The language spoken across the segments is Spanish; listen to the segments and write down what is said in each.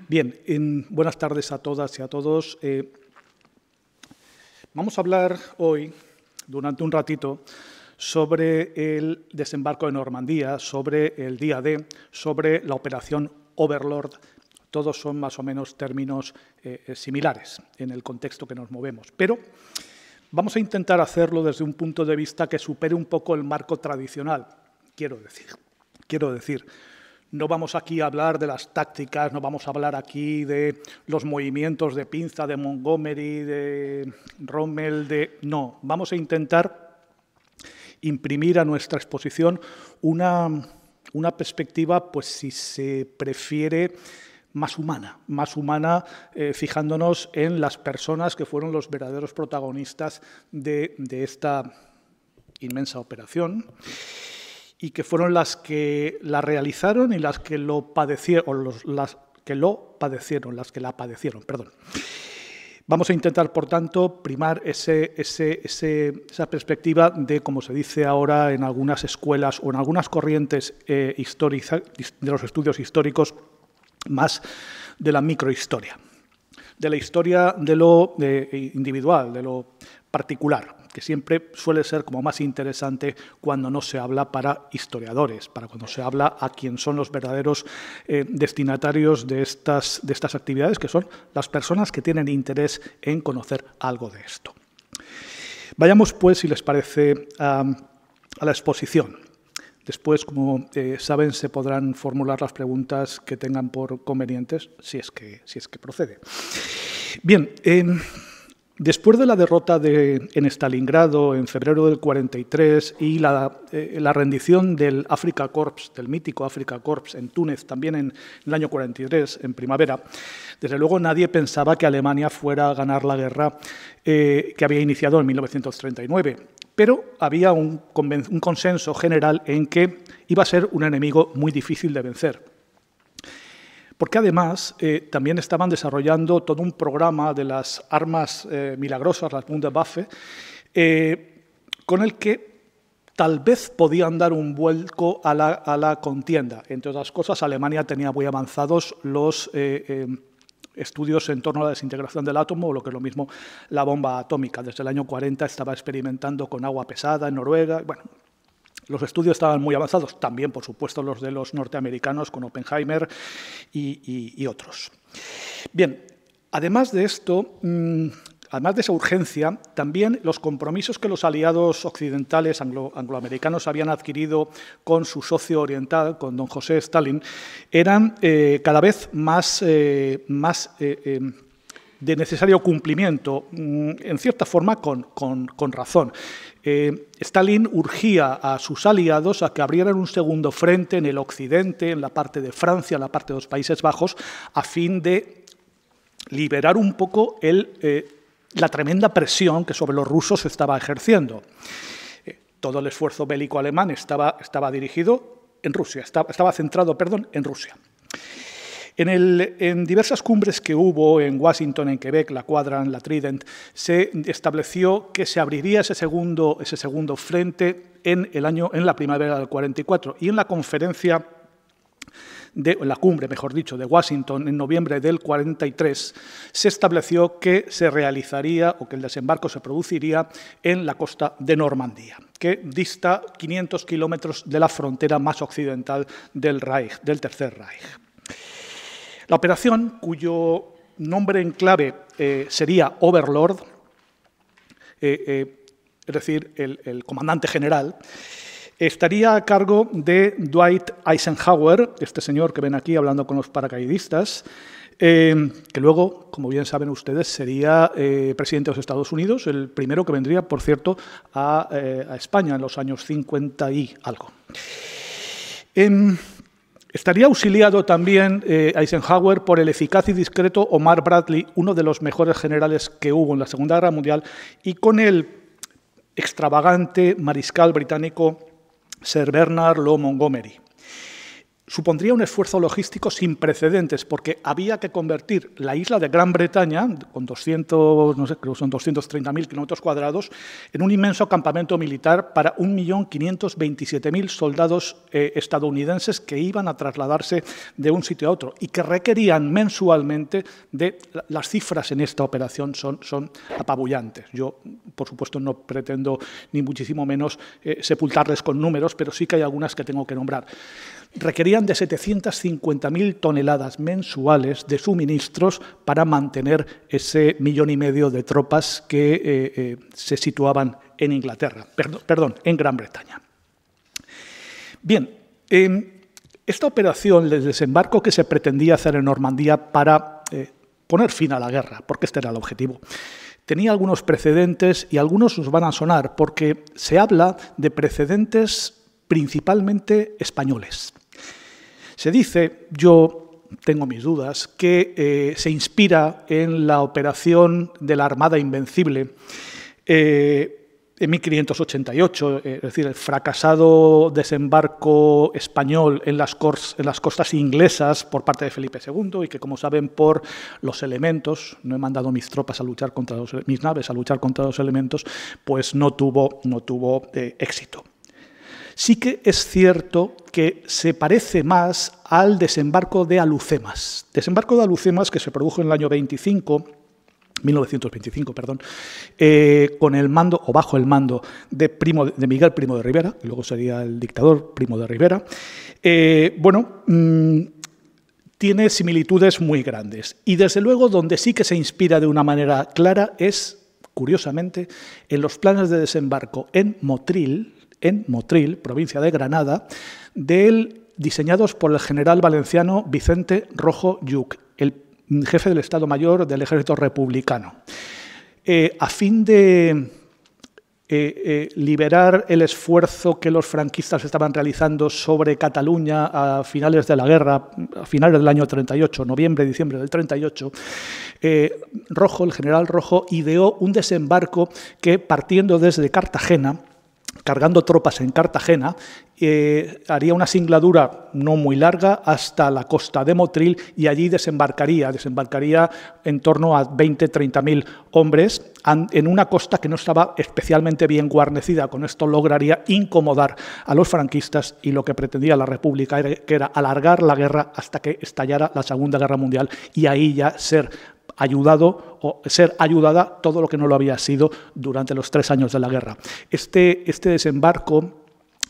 Bien, buenas tardes a todas y a todos. Vamos a hablar hoy, durante un ratito, sobre el desembarco de Normandía, sobre el día D, sobre la operación Overlord. Todos son más o menos términos similares en el contexto que nos movemos, pero vamos a intentar hacerlo desde un punto de vista que supere un poco el marco tradicional. Quiero decir, no vamos aquí a hablar de las tácticas, no vamos a hablar aquí de los movimientos de pinza de Montgomery, de Rommel, no, vamos a intentar imprimir a nuestra exposición una perspectiva, pues si se prefiere, más humana, fijándonos en las personas que fueron los verdaderos protagonistas de esta inmensa operación y que fueron las que la realizaron y las que lo padecieron, las que la padecieron, perdón. Vamos a intentar, por tanto, primar esa perspectiva de, como se dice ahora en algunas escuelas o en algunas corrientes de los estudios históricos, más de la microhistoria, de la historia de lo individual, de lo particular, que siempre suele ser como más interesante cuando no se habla para historiadores, para cuando se habla a quien son los verdaderos destinatarios de estas actividades, que son las personas que tienen interés en conocer algo de esto. Vayamos, pues, si les parece, a la exposición. Después, como saben, se podrán formular las preguntas que tengan por convenientes, si es que procede. Bien, después de la derrota en Stalingrado en febrero del 43 y la rendición del Afrika Korps, del mítico Afrika Korps en Túnez, también en el año 43, en primavera, desde luego nadie pensaba que Alemania fuera a ganar la guerra que había iniciado en 1939. Pero había un consenso general en que iba a ser un enemigo muy difícil de vencer. Porque además también estaban desarrollando todo un programa de las armas milagrosas, las Wunderwaffe, con el que tal vez podían dar un vuelco a la contienda. Entre otras cosas, Alemania tenía muy avanzados los estudios en torno a la desintegración del átomo, o lo que es lo mismo, la bomba atómica. Desde el año 40 estaba experimentando con agua pesada en Noruega. Bueno, los estudios estaban muy avanzados, también, por supuesto, los de los norteamericanos con Oppenheimer y otros. Bien, además de esto, además de esa urgencia, también los compromisos que los aliados occidentales angloamericanos habían adquirido con su socio oriental, con don José Stalin, eran cada vez más de necesario cumplimiento, en cierta forma con razón. Stalin urgía a sus aliados a que abrieran un segundo frente en el occidente, en la parte de Francia, en la parte de los Países Bajos, a fin de liberar un poco la tremenda presión que sobre los rusos se estaba ejerciendo. Todo el esfuerzo bélico alemán estaba dirigido en Rusia, estaba centrado, en Rusia. En diversas cumbres que hubo en Washington, en Quebec, la Quadrant, la Trident, se estableció que se abriría ese segundo frente en la primavera del 44, y en la conferencia la cumbre, mejor dicho, de Washington en noviembre del 43, se estableció que se realizaría o que el desembarco se produciría en la costa de Normandía, que dista 500 kilómetros de la frontera más occidental del Tercer Reich. La operación, cuyo nombre en clave sería Overlord, es decir, el comandante general, estaría a cargo de Dwight Eisenhower, este señor que ven aquí hablando con los paracaidistas, que luego, como bien saben ustedes, sería presidente de los Estados Unidos, el primero que vendría, por cierto, a España en los años 50 y algo. Estaría auxiliado también Eisenhower por el eficaz y discreto Omar Bradley, uno de los mejores generales que hubo en la Segunda Guerra Mundial, y con el extravagante mariscal británico Sir Bernard Law Montgomery. supondría un esfuerzo logístico sin precedentes, porque había que convertir la isla de Gran Bretaña, con 200, no sé, creo que son 230.000 kilómetros cuadrados, en un inmenso campamento militar para 1.527.000 soldados estadounidenses que iban a trasladarse de un sitio a otro y que requerían mensualmente las cifras en esta operación son apabullantes. Yo, por supuesto, no pretendo ni muchísimo menos sepultarles con números, pero sí que hay algunas que tengo que nombrar. Requerían de 750.000 toneladas mensuales de suministros para mantener ese 1,5 millones de tropas que se situaban en Inglaterra, en Gran Bretaña. Bien, esta operación de desembarco que se pretendía hacer en Normandía para poner fin a la guerra, porque este era el objetivo, tenía algunos precedentes y algunos nos van a sonar porque se habla de precedentes principalmente españoles. Se dice, yo tengo mis dudas, que se inspira en la operación de la Armada Invencible en 1588, es decir, el fracasado desembarco español en las costas inglesas por parte de Felipe II y que, como saben, por los elementos, no he mandado mis tropas a luchar contra mis naves a luchar contra los elementos, pues no tuvo éxito. Sí que es cierto que se parece más al desembarco de Alhucemas. Desembarco de Alhucemas que se produjo en el año 1925, con el mando, o bajo el mando, de Miguel Primo de Rivera, que luego sería el dictador Primo de Rivera. Tiene similitudes muy grandes. Y, desde luego, donde sí que se inspira de una manera clara es, curiosamente, en los planes de desembarco en Motril, provincia de Granada, diseñados por el general valenciano Vicente Rojo Lluch, el jefe del Estado Mayor del Ejército Republicano, a fin de liberar el esfuerzo que los franquistas estaban realizando sobre Cataluña a finales de la guerra, a finales del año 38, noviembre, diciembre del 38, el general Rojo ideó un desembarco que, partiendo desde Cartagena, cargando tropas en Cartagena, haría una singladura no muy larga hasta la costa de Motril y allí desembarcaría en torno a 20.000-30.000 hombres en una costa que no estaba especialmente bien guarnecida. Con esto lograría incomodar a los franquistas y lo que pretendía la República era alargar la guerra hasta que estallara la Segunda Guerra Mundial y ahí ya ser ayudada todo lo que no lo había sido durante los 3 años de la guerra. Este desembarco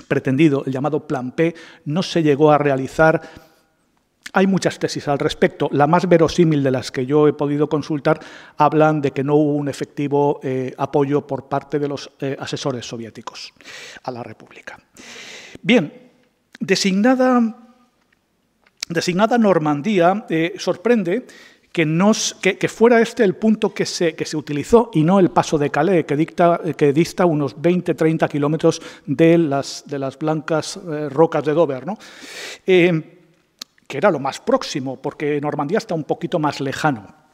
pretendido, el llamado Plan P, no se llegó a realizar. Hay muchas tesis al respecto. La más verosímil de las que yo he podido consultar hablan de que no hubo un efectivo apoyo por parte de los asesores soviéticos a la República. Bien, designada Normandía, sorprende que fuera este el punto que se utilizó y no el paso de Calais, que dista unos 20-30 kilómetros de las blancas rocas de Dover, ¿no? Que era lo más próximo, porque Normandía está un poquito más lejano.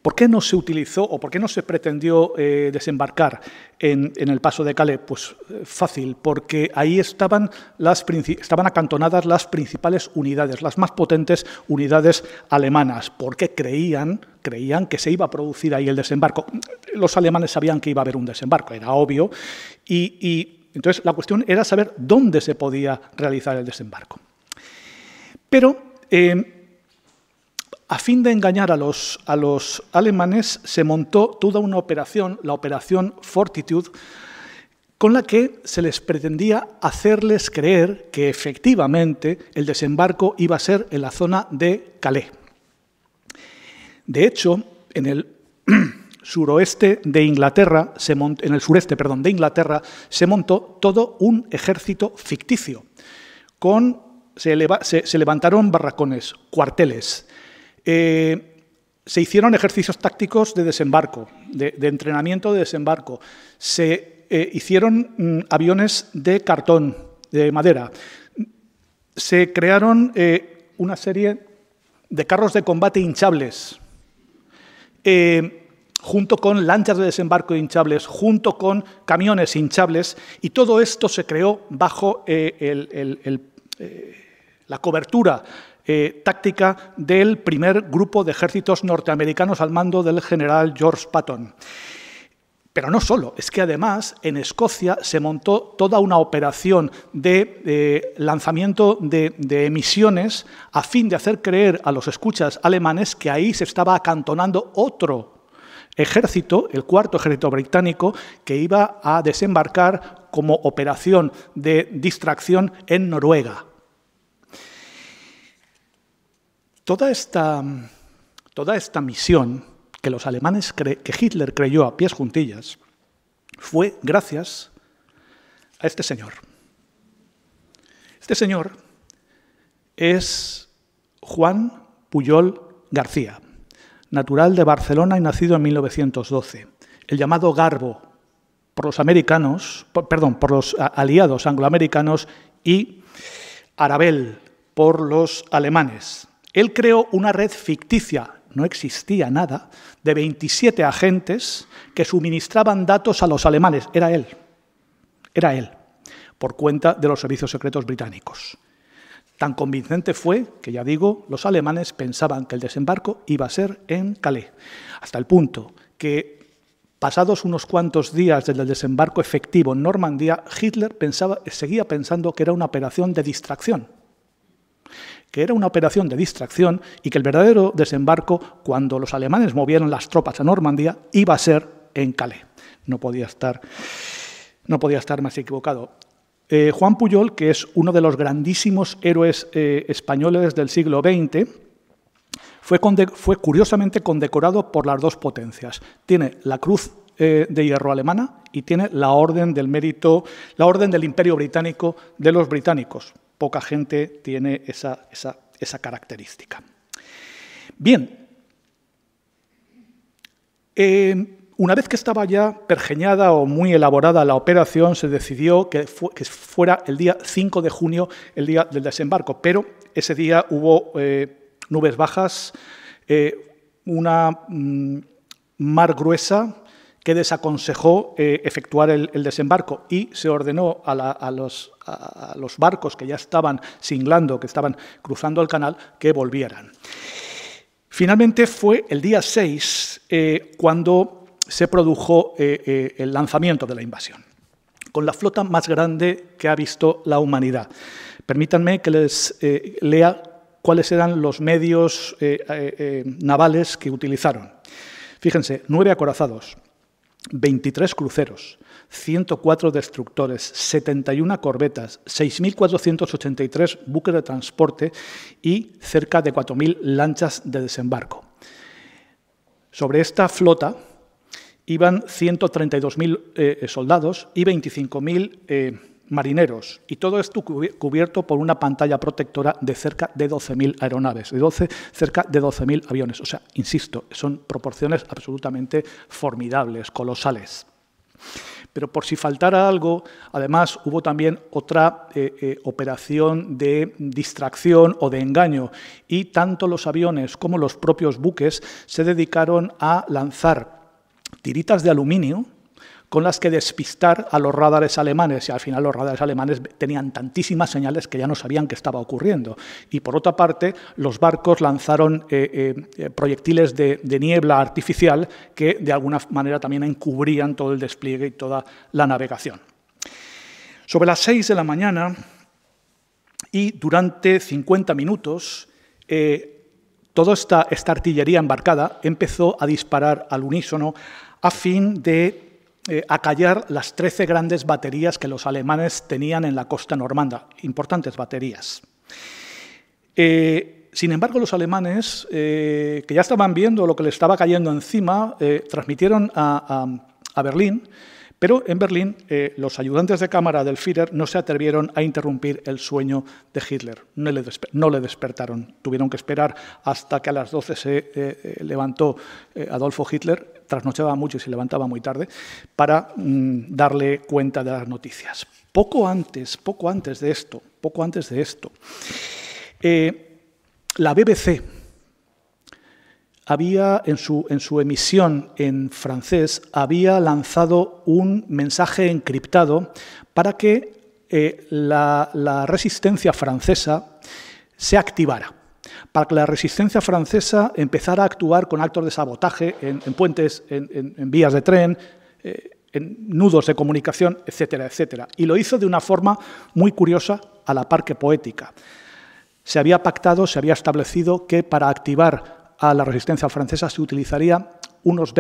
¿Por qué no se utilizó o por qué no se pretendió desembarcar en el paso de Calais? Pues fácil, porque ahí estaban acantonadas las principales unidades, las más potentes unidades alemanas, porque creían que se iba a producir ahí el desembarco. Los alemanes sabían que iba a haber un desembarco, era obvio, y entonces la cuestión era saber dónde se podía realizar el desembarco. Pero a fin de engañar a los alemanes, se montó toda una operación, la Operación Fortitude, con la que se les pretendía hacerles creer que efectivamente el desembarco iba a ser en la zona de Calais. De hecho, en el sureste de Inglaterra, se montó todo un ejército ficticio. Se levantaron barracones, cuarteles. Se hicieron ejercicios tácticos de desembarco, de entrenamiento de desembarco. Se hicieron aviones de cartón, de madera. Se crearon una serie de carros de combate hinchables, junto con lanchas de desembarco hinchables, junto con camiones hinchables, y todo esto se creó bajo la cobertura táctica del primer grupo de ejércitos norteamericanos al mando del general George Patton. Pero no solo, es que además en Escocia se montó toda una operación de lanzamiento de emisiones a fin de hacer creer a los escuchas alemanes que ahí se estaba acantonando otro ejército, el cuarto ejército británico, que iba a desembarcar como operación de distracción en Noruega. Toda esta misión que los alemanes, que Hitler creyó a pies juntillas, fue gracias a este señor. Este señor es Juan Pujol García, natural de Barcelona y nacido en 1912, el llamado Garbo por los americanos, por los aliados angloamericanos y Arabel por los alemanes. Él creó una red ficticia, no existía nada, de 27 agentes que suministraban datos a los alemanes. Era él, por cuenta de los servicios secretos británicos. Tan convincente fue que, ya digo, los alemanes pensaban que el desembarco iba a ser en Calais, hasta el punto que, pasados unos cuantos días del desembarco efectivo en Normandía, Hitler seguía pensando que era una operación de distracción. Y que el verdadero desembarco, cuando los alemanes movieron las tropas a Normandía, iba a ser en Calais. No podía estar más equivocado. Juan Pujol, que es uno de los grandísimos héroes españoles del siglo XX, fue curiosamente condecorado por las dos potencias. Tiene la Cruz de Hierro alemana y tiene la Orden del Mérito, la Orden del Imperio Británico de los británicos. Poca gente tiene esa característica. Bien, una vez que estaba ya pergeñada o muy elaborada la operación, se decidió que fuera el día 5 de junio, el día del desembarco, pero ese día hubo nubes bajas, una mar gruesa que desaconsejó efectuar el desembarco y se ordenó a los barcos que ya estaban singlando, que estaban cruzando el canal, que volvieran. Finalmente fue el día 6 cuando se produjo el lanzamiento de la invasión, con la flota más grande que ha visto la humanidad. Permítanme que les lea cuáles eran los medios navales que utilizaron. Fíjense, 9 acorazados, 23 cruceros, 104 destructores, 71 corbetas, 6.483 buques de transporte y cerca de 4.000 lanchas de desembarco. Sobre esta flota iban 132.000 soldados y 25.000 marineros, y todo esto cubierto por una pantalla protectora de cerca de 12.000 aeronaves, cerca de 12.000 aviones. O sea, insisto, son proporciones absolutamente formidables, colosales. Pero por si faltara algo, además hubo también otra operación de distracción o de engaño, y tanto los aviones como los propios buques se dedicaron a lanzar tiritas de aluminio con las que despistar a los radares alemanes, y al final los radares alemanes tenían tantísimas señales que ya no sabían qué estaba ocurriendo. Y por otra parte, los barcos lanzaron proyectiles de niebla artificial que de alguna manera también encubrían todo el despliegue y toda la navegación. Sobre las 6 de la mañana y durante 50 minutos, toda esta artillería embarcada empezó a disparar al unísono a fin de acallar las 13 grandes baterías que los alemanes tenían en la costa normanda, importantes baterías. Sin embargo, los alemanes, que ya estaban viendo lo que les estaba cayendo encima, transmitieron a Berlín, pero en Berlín los ayudantes de cámara del Führer no se atrevieron a interrumpir el sueño de Hitler, no le despertaron. Tuvieron que esperar hasta que a las 12 se levantó Adolfo Hitler, trasnochaba mucho y se levantaba muy tarde, para darle cuenta de las noticias. Poco antes de esto, la BBC había, en su emisión en francés, había lanzado un mensaje encriptado para que la resistencia francesa se activara, para que la resistencia francesa empezara a actuar con actos de sabotaje en puentes, en vías de tren, en nudos de comunicación, etcétera, etcétera. Y lo hizo de una forma muy curiosa, a la par que poética. Se había pactado, se había establecido que para activar a la resistencia francesa se utilizaría los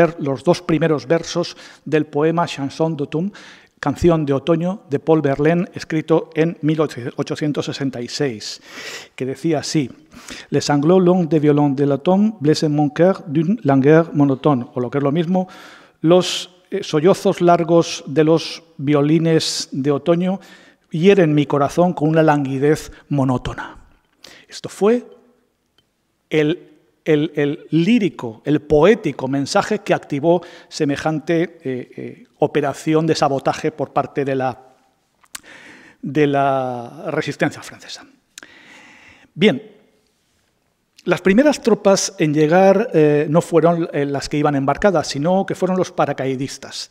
2 primeros versos del poema Chanson d'automne, Canción de otoño, de Paul Verlaine, escrito en 1866, que decía así: Les sanglots longs des violons de l'automne blessent mon cœur d'une langueur monotone, o lo que es lo mismo, los sollozos largos de los violines de otoño hieren mi corazón con una languidez monótona. Esto fue el lírico, el poético mensaje que activó semejante operación de sabotaje por parte de la resistencia francesa. Bien, las primeras tropas en llegar no fueron las que iban embarcadas, sino que fueron los paracaidistas.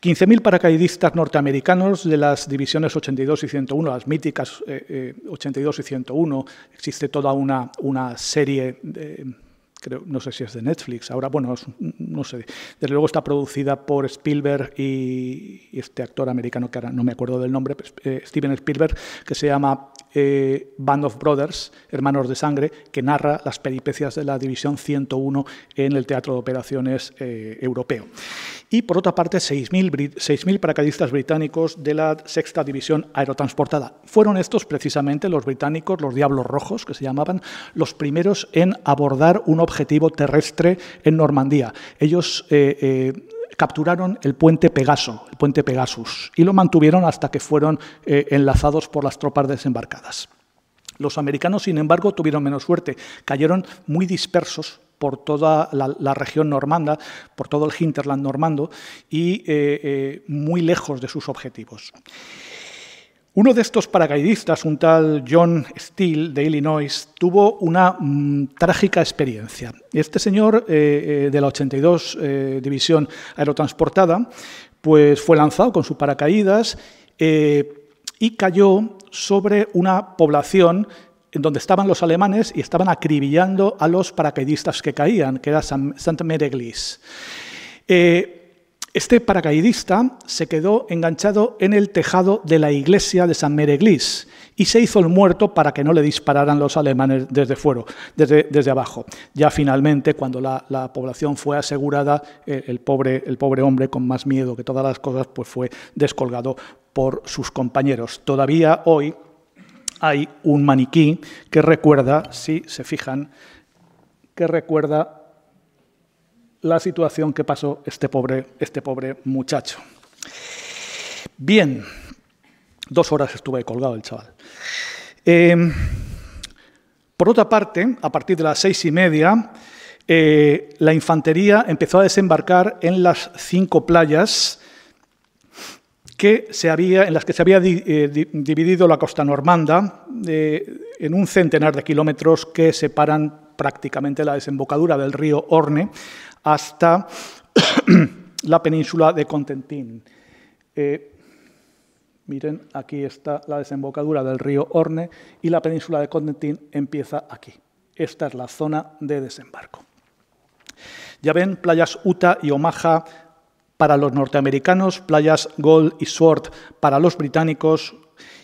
15.000 paracaidistas norteamericanos de las divisiones 82 y 101, las míticas 82 y 101. Existe toda una serie no sé si es de Netflix, ahora, bueno, no sé, desde luego está producida por Spielberg y este actor americano que ahora no me acuerdo del nombre, Steven Spielberg, que se llama Band of Brothers, Hermanos de Sangre, que narra las peripecias de la División 101 en el Teatro de Operaciones Europeo. Y, por otra parte, 6.000 paracaidistas británicos de la 6ª División Aerotransportada. Fueron estos, precisamente, los británicos, los Diablos Rojos, que se llamaban, los primeros en abordar un objetivo terrestre en Normandía. Ellos capturaron el puente Pegasus, y lo mantuvieron hasta que fueron enlazados por las tropas desembarcadas. Los americanos, sin embargo, tuvieron menos suerte. Cayeron muy dispersos por toda la región normanda, por todo el hinterland normando, y muy lejos de sus objetivos. Uno de estos paracaidistas, un tal John Steele, de Illinois, tuvo una trágica experiencia. Este señor, de la 82 División Aerotransportada, pues fue lanzado con su paracaídas y cayó sobre una población en donde estaban los alemanes y estaban acribillando a los paracaidistas que caían, que era Sainte-Mère-Église. Este paracaidista se quedó enganchado en el tejado de la iglesia de Sainte-Mère-Église y se hizo el muerto para que no le dispararan los alemanes desde abajo. Ya finalmente, cuando la población fue asegurada, el pobre hombre, con más miedo que todas las cosas, pues fue descolgado por sus compañeros. Todavía hoy hay un maniquí que recuerda, si se fijan, que recuerda la situación que pasó este pobre muchacho. Bien, 2 horas estuve colgado el chaval. Por otra parte, a partir de las 6:30, la infantería empezó a desembarcar en las 5 playas en las que se había dividido la costa normanda en un centenar de kilómetros que separan prácticamente la desembocadura del río Orne hasta la península de Cotentin. Miren, aquí está la desembocadura del río Orne y la península de Cotentin empieza aquí. Esta es la zona de desembarco. Ya ven, playas Utah y Omaha para los norteamericanos, playas Gold y Sword para los británicos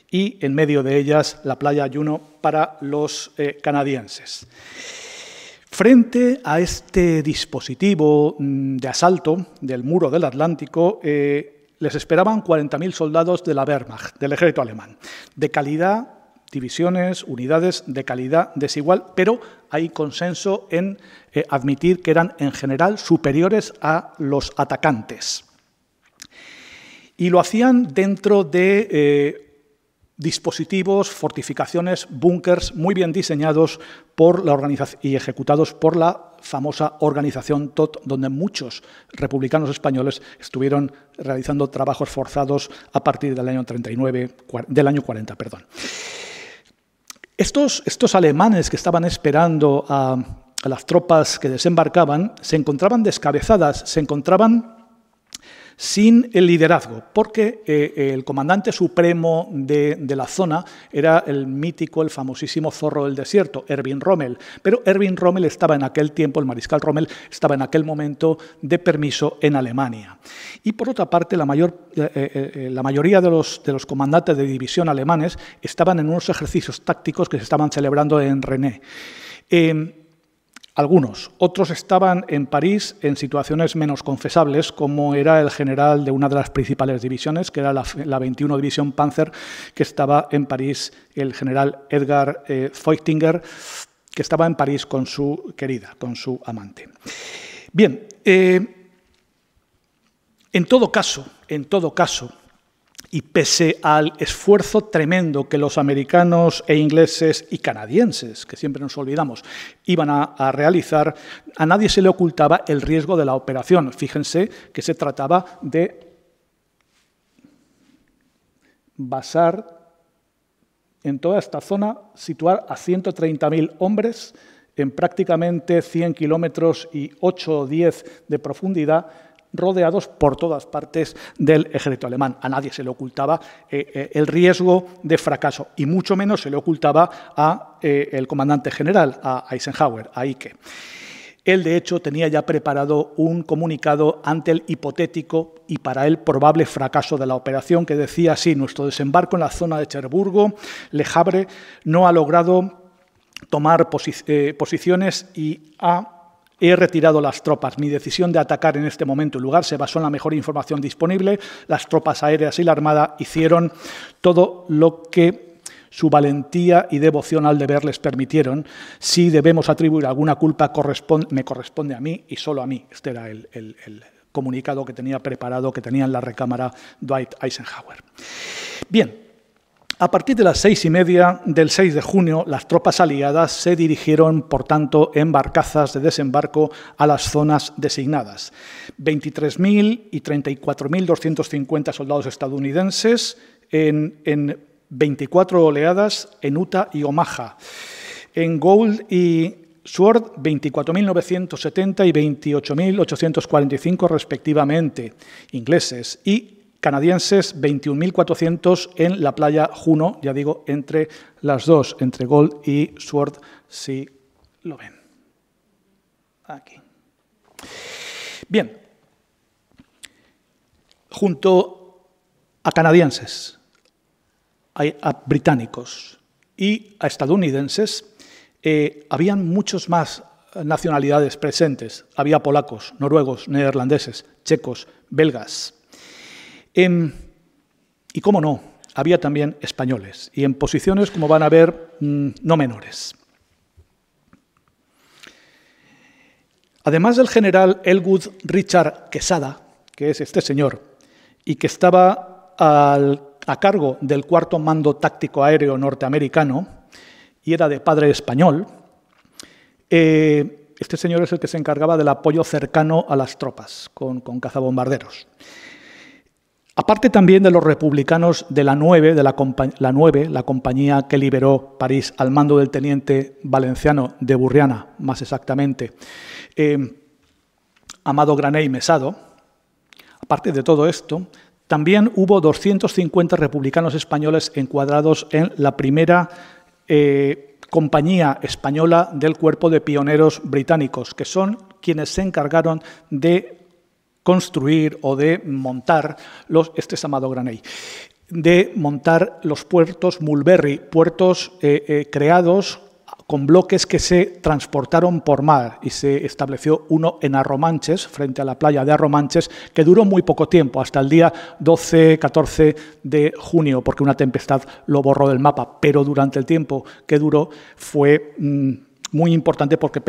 y en medio de ellas la playa Juno para los canadienses. Frente a este dispositivo de asalto del muro del Atlántico, les esperaban 40.000 soldados de la Wehrmacht, del ejército alemán, de calidad, divisiones, unidades de calidad desigual, pero hay consenso en admitir que eran en general superiores a los atacantes. Y lo hacían dentro de dispositivos, fortificaciones, búnkers muy bien diseñados por la organización y ejecutados por la famosa organización TOT, donde muchos republicanos españoles estuvieron realizando trabajos forzados a partir del año 40, perdón. Estos alemanes que estaban esperando a las tropas que desembarcaban se encontraban descabezadas, se encontraban sin el liderazgo, porque el comandante supremo de la zona era el mítico, el famosísimo zorro del desierto, Erwin Rommel. Pero Erwin Rommel estaba en aquel tiempo, el mariscal Rommel estaba en aquel momento de permiso en Alemania. Y por otra parte, la mayoría de los comandantes de división alemanes estaban en unos ejercicios tácticos que se estaban celebrando en Rennes. Algunos, otros estaban en París en situaciones menos confesables, como era el general de una de las principales divisiones, que era la 21 División Panzer, que estaba en París, el general Edgar Feuchtinger, que estaba en París con su querida, con su amante. Bien, en todo caso, y pese al esfuerzo tremendo que los americanos e ingleses y canadienses, que siempre nos olvidamos, iban a realizar, a nadie se le ocultaba el riesgo de la operación. Fíjense que se trataba de basar en toda esta zona, situar a 130.000 hombres en prácticamente 100 kilómetros y 8 o 10 de profundidad, rodeados por todas partes del ejército alemán. A nadie se le ocultaba el riesgo de fracaso, y mucho menos se le ocultaba al comandante general, a Eisenhower, a Ike. Él, de hecho, tenía ya preparado un comunicado ante el hipotético y para él probable fracaso de la operación, que decía así: nuestro desembarco en la zona de Cherburgo, Le Havre, no ha logrado tomar posiciones y he retirado las tropas. Mi decisión de atacar en este momento el lugar se basó en la mejor información disponible. Las tropas aéreas y la Armada hicieron todo lo que su valentía y devoción al deber les permitieron. Si debemos atribuir alguna culpa, me corresponde a mí y solo a mí. Este era el comunicado que tenía preparado, que tenía en la recámara Dwight Eisenhower. Bien. A partir de las 6:30 del 6 de junio, las tropas aliadas se dirigieron, por tanto, en barcazas de desembarco a las zonas designadas. 23.000 y 34.250 soldados estadounidenses en 24 oleadas en Utah y Omaha. En Gould y Sword, 24.970 y 28.845 respectivamente, ingleses, y canadienses, 21.400 en la playa Juno, ya digo, entre las dos, entre Gould y Sword, si lo ven. Aquí. Bien. Junto a canadienses, a británicos y a estadounidenses, habían muchos más nacionalidades presentes. Había polacos, noruegos, neerlandeses, checos, belgas. Y, cómo no, había también españoles, y en posiciones, como van a ver, no menores. Además del general Elwood Richard Quesada, que es este señor, y que estaba a cargo del 4º Mando Táctico Aéreo norteamericano, y era de padre español, este señor es el que se encargaba del apoyo cercano a las tropas, con cazabombarderos. Aparte también de los republicanos de la 9, la compañía que liberó París al mando del teniente Valenciano de Burriana, más exactamente, Amado Graney Mesado. Aparte de todo esto, también hubo 250 republicanos españoles encuadrados en la primera compañía española del Cuerpo de Pioneros Británicos, que son quienes se encargaron de construir o de montar este es Amado Graney, de montar los puertos Mulberry, puertos creados con bloques que se transportaron por mar, y se estableció uno en Arromanches, frente a la playa de Arromanches, que duró muy poco tiempo, hasta el día 12-14 de junio, porque una tempestad lo borró del mapa, pero durante el tiempo que duró fue muy importante porque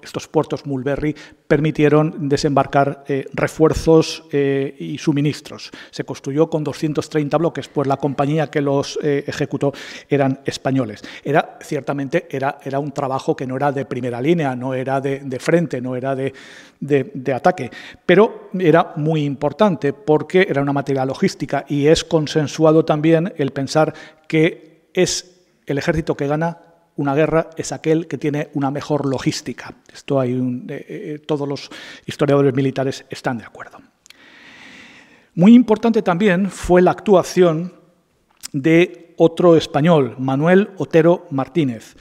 estos puertos Mulberry permitieron desembarcar refuerzos y suministros. Se construyó con 230 bloques, pues la compañía que los ejecutó eran españoles. Ciertamente era un trabajo que no era de primera línea, no era de frente, no era de ataque, pero era muy importante porque era una materia logística, y es consensuado también el pensar que es el ejército que gana una guerra es aquel que tiene una mejor logística. Esto todos los historiadores militares están de acuerdo. Muy importante también fue la actuación de otro español, Manuel Otero Martínez,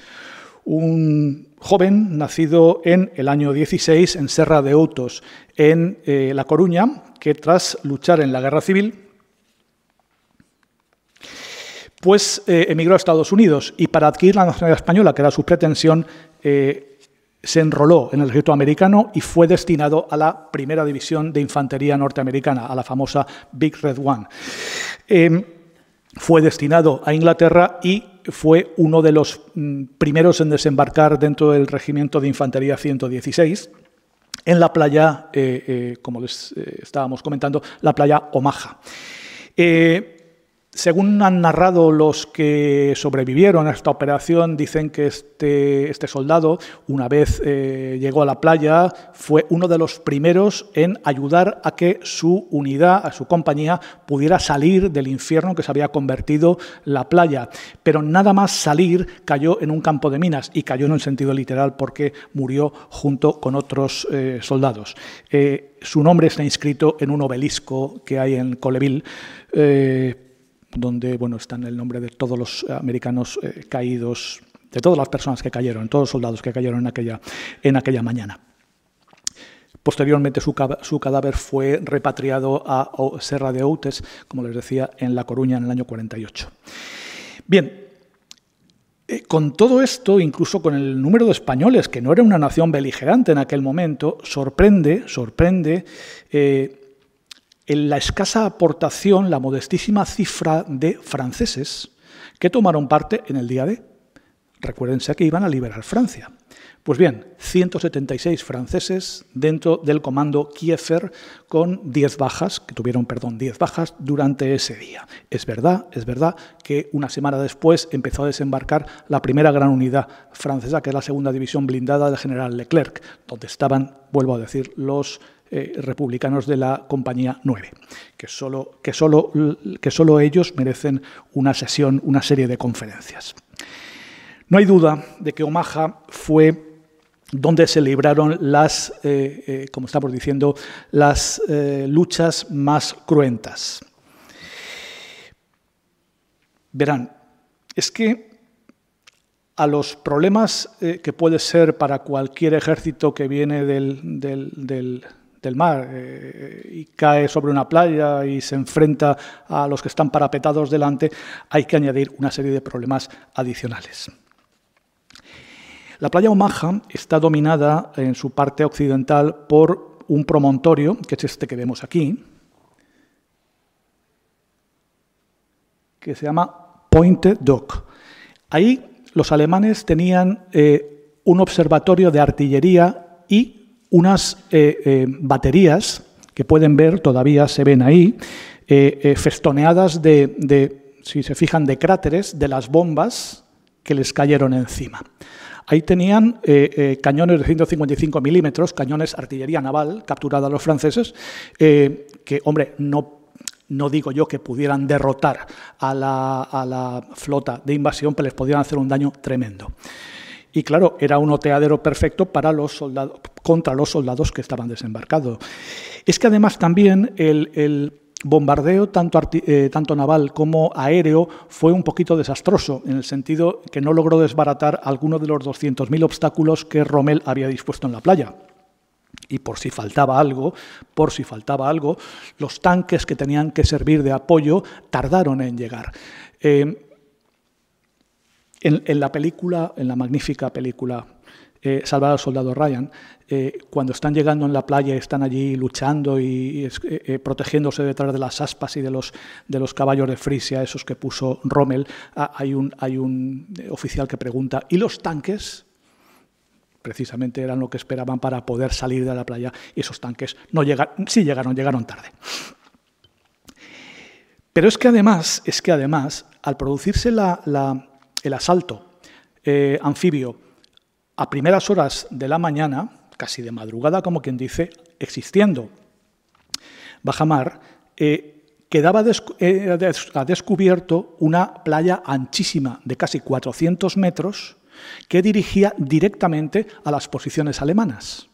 un joven nacido en el año 16 en Serra de Outos, en La Coruña, que tras luchar en la Guerra Civil, pues emigró a Estados Unidos y para adquirir la nacionalidad española, que era su pretensión, se enroló en el ejército americano y fue destinado a la primera división de infantería norteamericana, a la famosa Big Red One. Fue destinado a Inglaterra y fue uno de los primeros en desembarcar dentro del regimiento de infantería 116 en la playa, como les estábamos comentando, la playa Omaha. Según han narrado los que sobrevivieron a esta operación, dicen que este soldado, una vez llegó a la playa, fue uno de los primeros en ayudar a que su unidad, a su compañía, pudiera salir del infierno que se había convertido la playa. Pero nada más salir, cayó en un campo de minas, y cayó en el sentido literal porque murió junto con otros soldados. Su nombre está inscrito en un obelisco que hay en Colleville, donde está el nombre de todos los americanos caídos, de todas las personas que cayeron, todos los soldados que cayeron en aquella mañana. Posteriormente su cadáver fue repatriado a Serra de Outes, como les decía, en La Coruña en el año 48. Bien, con todo esto, incluso con el número de españoles, que no era una nación beligerante en aquel momento, sorprende en la escasa aportación, la modestísima cifra de franceses que tomaron parte en el día D. Recuérdense que iban a liberar Francia. Pues bien, 176 franceses dentro del comando Kiefer con 10 bajas, que tuvieron, 10 bajas durante ese día. Es verdad que una semana después empezó a desembarcar la primera gran unidad francesa, que es la segunda división blindada del general Leclerc, donde estaban, vuelvo a decir, los republicanos de la Compañía 9, que solo ellos merecen una serie de conferencias. No hay duda de que Omaha fue donde se libraron las, como estamos diciendo, las luchas más cruentas. Verán, es que a los problemas que puede ser para cualquier ejército que viene del mar y cae sobre una playa y se enfrenta a los que están parapetados delante, hay que añadir una serie de problemas adicionales. La playa Omaha está dominada en su parte occidental por un promontorio, que es este que vemos aquí, que se llama Pointe d'Oc. Ahí los alemanes tenían un observatorio de artillería y unas baterías que pueden ver, todavía se ven ahí, festoneadas si se fijan, de cráteres de las bombas que les cayeron encima. Ahí tenían cañones de 155 milímetros, cañones artillería naval, capturada a los franceses, que, hombre, no digo yo que pudieran derrotar a la flota de invasión, pero les podían hacer un daño tremendo. Y claro, era un oteadero perfecto para contra los soldados que estaban desembarcados. Es que además también el bombardeo, tanto naval como aéreo, fue un poquito desastroso, en el sentido que no logró desbaratar algunos de los 200.000 obstáculos que Rommel había dispuesto en la playa. Y por si faltaba algo, los tanques que tenían que servir de apoyo tardaron en llegar. En la magnífica película Salvar al soldado Ryan, cuando están llegando en la playa y están allí luchando y protegiéndose detrás de las aspas y de los caballos de Frisia, esos que puso Rommel, hay un oficial que pregunta, ¿y los tanques? Precisamente eran lo que esperaban para poder salir de la playa, y esos tanques no llegaron, sí llegaron tarde. Pero es que además, al producirse el asalto anfibio a primeras horas de la mañana, casi de madrugada, como quien dice, existiendo bajamar, quedaba a descubierto una playa anchísima de casi 400 metros que dirigía directamente a las posiciones alemanas.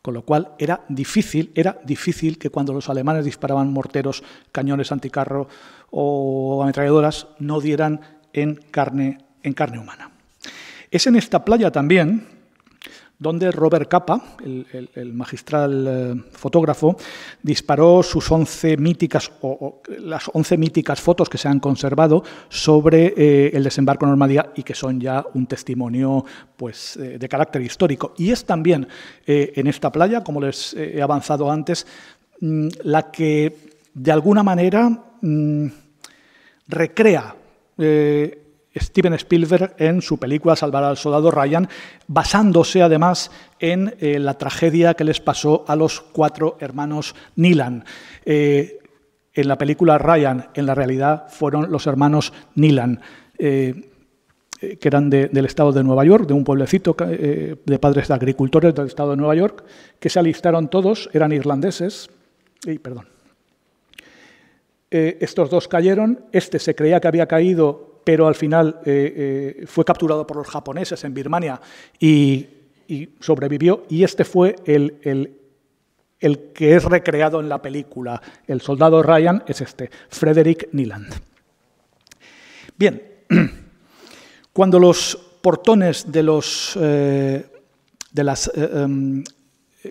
Con lo cual era difícil que cuando los alemanes disparaban morteros, cañones anticarro o ametralladoras no dieran en carne humana. Es en esta playa también donde Robert Capa, el magistral fotógrafo, disparó sus 11 míticas, las 11 míticas fotos que se han conservado sobre el desembarco en Normandía y que son ya un testimonio pues, de carácter histórico. Y es también en esta playa, como les he avanzado antes, la que de alguna manera recrea Steven Spielberg en su película Salvar al soldado Ryan, basándose además en la tragedia que les pasó a los 4 hermanos Nealon. En la película Ryan, en la realidad, fueron los hermanos Nealon, que eran del estado de Nueva York, de un pueblecito de padres de agricultores del estado de Nueva York, que se alistaron todos, eran irlandeses. Estos 2 cayeron, este se creía que había caído, pero al final fue capturado por los japoneses en Birmania y sobrevivió, y este fue el que es recreado en la película. El soldado Ryan es este, Frederick Nealon. Bien, cuando los portones de las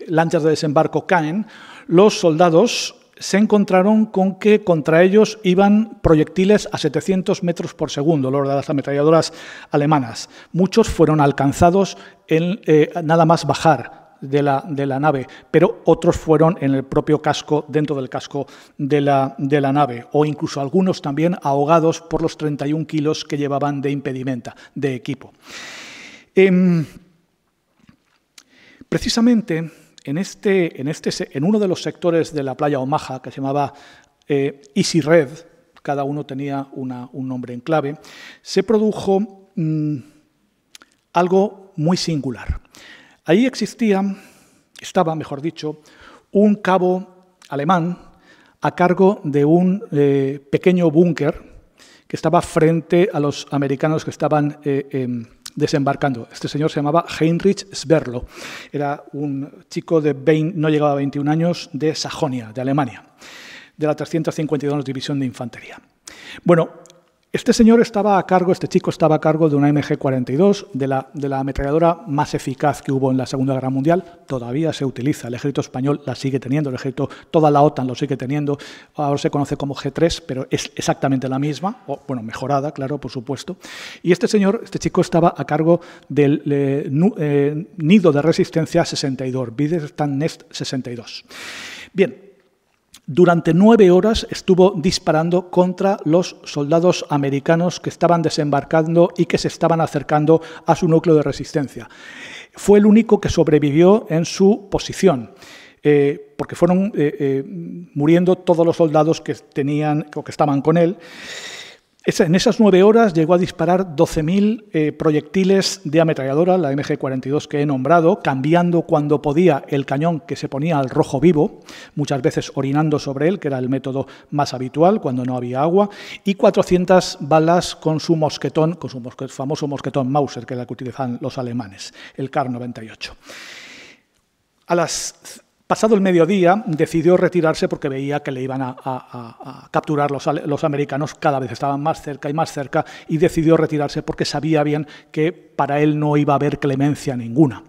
lanchas de desembarco caen, los soldados se encontraron con que contra ellos iban proyectiles a 700 metros por segundo, los de las ametralladoras alemanas. Muchos fueron alcanzados en nada más bajar de la nave, pero otros fueron en el propio casco, dentro del casco de la nave, o incluso algunos también ahogados por los 31 kilos que llevaban de impedimenta, de equipo. Precisamente en uno de los sectores de la playa Omaha, que se llamaba Easy Red, cada uno tenía un nombre en clave, se produjo algo muy singular. Ahí estaba, mejor dicho, un cabo alemán a cargo de un pequeño búnker que estaba frente a los americanos que estaban desembarcando. Este señor se llamaba Heinrich Sverlo. Era un chico no llegaba a 21 años, de Sajonia, de Alemania, de la 352 División de Infantería. Bueno, este chico estaba a cargo de una MG-42, de la ametralladora más eficaz que hubo en la Segunda Guerra Mundial. Todavía se utiliza, el ejército español la sigue teniendo, toda la OTAN lo sigue teniendo. Ahora se conoce como G3, pero es exactamente la misma, mejorada, claro, por supuesto. Y este chico estaba a cargo del nido de resistencia 62, Widerstand-Nest 62. Bien. Durante 9 horas estuvo disparando contra los soldados americanos que estaban desembarcando y que se estaban acercando a su núcleo de resistencia. Fue el único que sobrevivió en su posición, porque fueron muriendo todos los soldados que estaban con él. En esas 9 horas llegó a disparar 12.000 proyectiles de ametralladora, la MG-42 que he nombrado, cambiando cuando podía el cañón que se ponía al rojo vivo, muchas veces orinando sobre él, que era el método más habitual cuando no había agua, y 400 balas con su mosquetón, famoso mosquetón Mauser, que era el que utilizaban los alemanes, el Kar 98. Pasado el mediodía, decidió retirarse porque veía que le iban a capturar los americanos, cada vez estaban más cerca y más cerca, y decidió retirarse porque sabía bien que para él no iba a haber clemencia ninguna.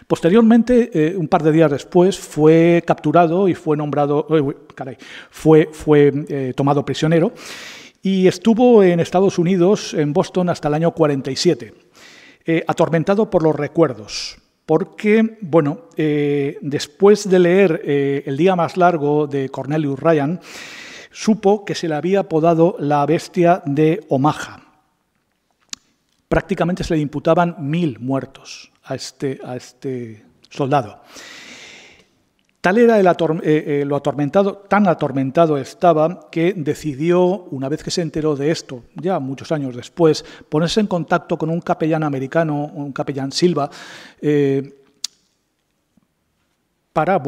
Posteriormente, un par de días después, fue capturado y fue tomado prisionero y estuvo en Estados Unidos, en Boston, hasta el año 47, atormentado por los recuerdos. Porque, después de leer El día más largo de Cornelius Ryan, supo que se le había apodado la bestia de Omaha. Prácticamente se le imputaban 1.000 muertos a este soldado. Tal era tan atormentado estaba que decidió, una vez que se enteró de esto, ya muchos años después, ponerse en contacto con un capellán americano, un capellán Silva, para,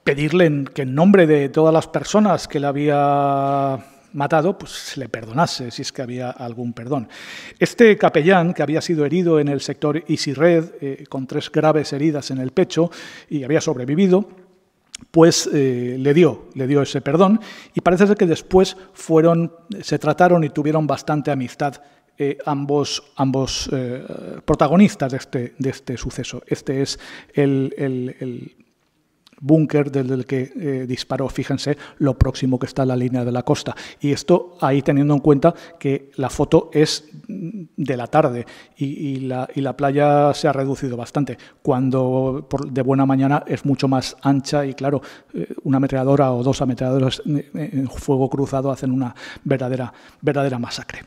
pedirle que en nombre de todas las personas que le había matado, pues se le perdonase, si es que había algún perdón. Este capellán, que había sido herido en el sector Isired, con 3 graves heridas en el pecho y había sobrevivido, pues le dio ese perdón, y parece ser que después se trataron y tuvieron bastante amistad ambos protagonistas de este suceso. Este es el búnker desde el que disparó. Fíjense lo próximo que está a la línea de la costa. Y esto ahí teniendo en cuenta que la foto es de la tarde y la playa se ha reducido bastante. Cuando de buena mañana es mucho más ancha y, claro, una ametralladora o 2 ametralladoras en fuego cruzado hacen una verdadera masacre.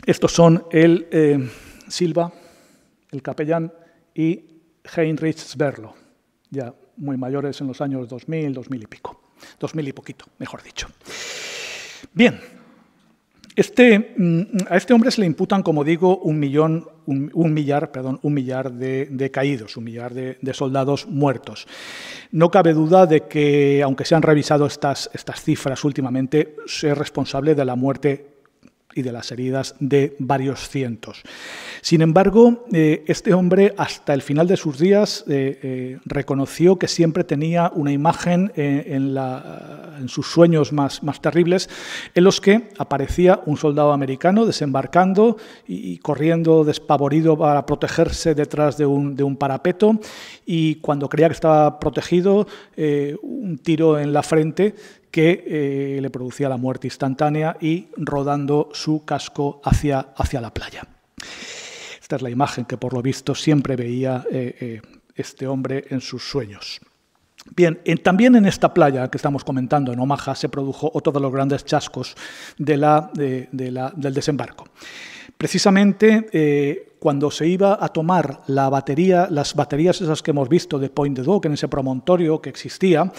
Estos son Silva, el capellán, y Heinrich Sverlo, ya muy mayores en los años 2000, 2000 y pico. 2000 y poquito, mejor dicho. Bien, a este hombre se le imputan, como digo, un millar de caídos, 1 millar de soldados muertos. No cabe duda de que, aunque se han revisado estas cifras últimamente, es responsable de la muerte y de las heridas de varios cientos. Sin embargo, este hombre, hasta el final de sus días, reconoció que siempre tenía una imagen en sus sueños más terribles, en los que aparecía un soldado americano desembarcando y corriendo despavorido para protegerse detrás de un parapeto, y cuando creía que estaba protegido, un tiro en la frente que le producía la muerte instantánea y rodando su casco hacia la playa. Esta es la imagen que, por lo visto, siempre veía este hombre en sus sueños. Bien, también en esta playa que estamos comentando, en Omaha, se produjo otro de los grandes chascos del desembarco. Precisamente cuando se iba a tomar las baterías esas que hemos visto de Point de Dock, en ese promontorio que existía,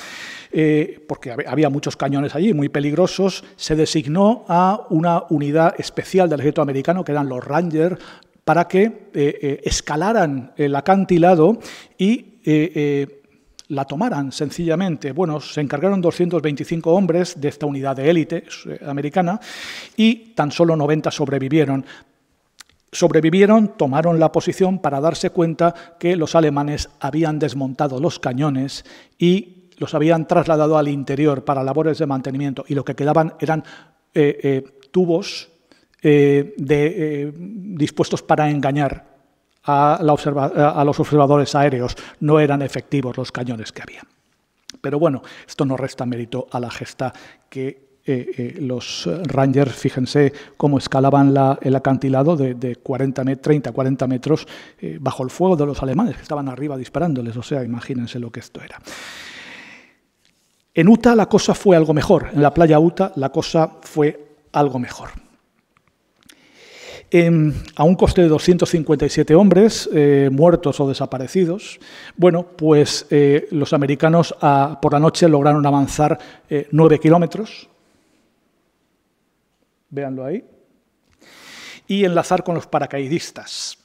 porque había muchos cañones allí, muy peligrosos, se designó a una unidad especial del ejército americano, que eran los Rangers, para que escalaran el acantilado y la tomaran sencillamente. Bueno, se encargaron 225 hombres de esta unidad de élite americana y tan solo 90 sobrevivieron. Tomaron la posición para darse cuenta que los alemanes habían desmontado los cañones y los habían trasladado al interior para labores de mantenimiento, y lo que quedaban eran tubos dispuestos para engañar a los observadores aéreos. No eran efectivos los cañones que había. Pero bueno, esto no resta mérito a la gesta que los Rangers, fíjense cómo escalaban el acantilado de 30-40 metros bajo el fuego de los alemanes, que estaban arriba disparándoles. O sea, imagínense lo que esto era. En Utah la cosa fue algo mejor. En la playa Utah la cosa fue algo mejor. A un coste de 257 hombres muertos o desaparecidos, bueno, pues los americanos por la noche lograron avanzar 9 kilómetros, véanlo ahí, y enlazar con los paracaidistas.